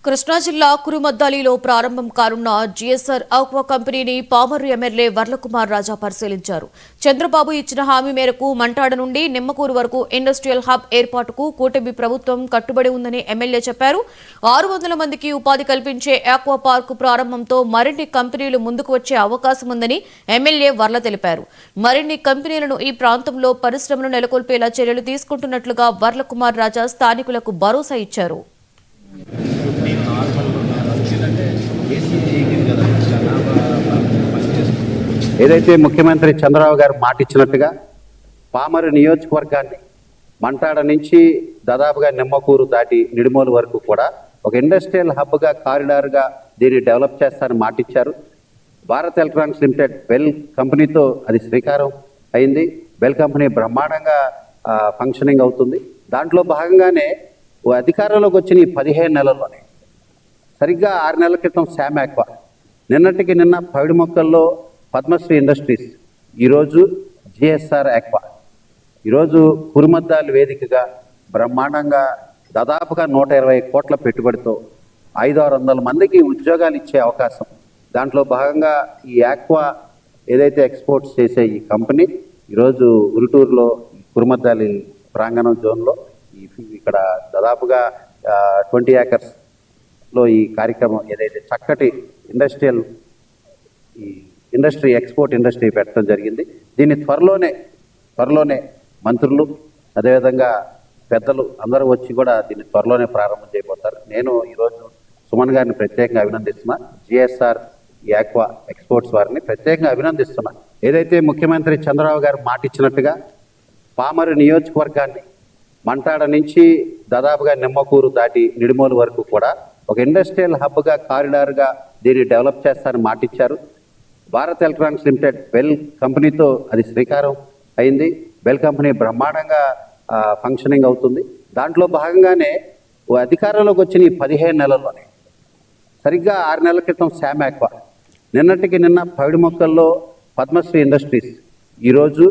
కృష్ణా జిల్లా కురుమద్దాలిలో ప్రారంభం కానున్న జీఎస్ఆర్ ఆక్వా కంపెనీని పామర్రు ఎమ్మెల్యే వర్లకుమార్ రాజా పరిశీలించారు. చంద్రబాబు ఇచ్చిన హామీ మేరకు మంటాడ నుండి నిమ్మకూరు వరకు ఇండస్ట్రియల్ హబ్ ఏర్పాటుకు కూటమి ప్రభుత్వం కట్టుబడి ఉందని ఎమ్మెల్యే చెప్పారు. 600 మందికి ఉపాధి కల్పించే ఆక్వా పార్కు ప్రారంభంతో మరిన్ని కంపెనీలు ముందుకు వచ్చే అవకాశం ఉందని ఎమ్మెల్యే వర్ల తెలిపారు. మరిన్ని కంపెనీలను ఈ ప్రాంతంలో పరిశ్రమలు నెలకొల్పేలా చర్యలు తీసుకుంటున్నట్లుగా వర్లకుమార్ రాజా స్థానికులకు భరోసా ఇచ్చారు. ఏదైతే ముఖ్యమంత్రి చంద్రబాబు గారు మాట ఇచ్చినట్టుగా పామరు నియోజకవర్గాన్ని మంటాడ నుంచి దాదాపుగా నిమ్మకూరు దాటి నిడిమోలు వరకు కూడా ఒక ఇండస్ట్రియల్ హబ్గా కారిడార్గా దీన్ని డెవలప్ చేస్తారని మాట ఇచ్చారు. భారత్ ఎలక్ట్రానిక్స్ లిమిటెడ్ బెల్ కంపెనీతో అది శ్రీకారం అయింది. బెల్ కంపెనీ బ్రహ్మాండంగా ఫంక్షనింగ్ అవుతుంది. దాంట్లో భాగంగానే అధికారంలోకి వచ్చిన ఈ 15 నెలల్లోనే సరిగ్గా 6 నెలల క్రితం శామ్ ఆక్వా, నిన్నటికి నిన్న పవిడి మొక్కల్లో పద్మశ్రీ ఇండస్ట్రీస్, ఈరోజు జిఎస్ఆర్ ఆక్వా, ఈరోజు కురుమద్దాలి వేదికగా బ్రహ్మాండంగా దాదాపుగా 120 కోట్ల పెట్టుబడితో 500-600 మందికి ఉద్యోగాలు ఇచ్చే అవకాశం. దాంట్లో భాగంగా ఈ ఆక్వా ఏదైతే ఎక్స్పోర్ట్స్ చేసే ఈ కంపెనీ ఈరోజు ఉరుటూరులో కురుమద్దాలి ప్రాంగణం జోన్లో ఇక్కడ దాదాపుగా 20 ఏకర్స్లో ఈ కార్యక్రమం ఏదైతే చక్కటి ఎక్స్పోర్ట్ ఇండస్ట్రీ పెట్టడం జరిగింది. దీన్ని త్వరలోనే మంత్రులు అదేవిధంగా పెద్దలు అందరూ వచ్చి కూడా దీన్ని త్వరలోనే ప్రారంభం చేయబోతారు. నేను ఈరోజు సుమన్ గారిని ప్రత్యేకంగా అభినందిస్తున్నా. జిఎస్ఆర్ ఆక్వా ఎక్స్పోర్ట్స్ వారిని ప్రత్యేకంగా అభినందిస్తున్నా. ఏదైతే ముఖ్యమంత్రి చంద్రబాబు గారు మాట ఇచ్చినట్టుగా పామరు నియోజకవర్గాన్ని మంటాడ నుంచి దాదాపుగా నిమ్మకూరు దాటి నిడిమోలు వరకు కూడా ఒక ఇండస్ట్రియల్ హబ్గా కారిడార్గా దీన్ని డెవలప్ చేస్తారని మాట ఇచ్చారు. భారత్ ఎలక్ట్రానిక్స్ లిమిటెడ్ బెల్ కంపెనీతో అది శ్రీకారం అయింది. బెల్ కంపెనీ బ్రహ్మాండంగా ఫంక్షనింగ్ అవుతుంది. దాంట్లో భాగంగానే అధికారంలోకి వచ్చిన ఈ 15 నెలల్లోనే సరిగ్గా 6 నెలల క్రితం శామ్ ఆక్వా, నిన్నటికి నిన్న పవిడి మొక్కల్లో పద్మశ్రీ ఇండస్ట్రీస్, ఈరోజు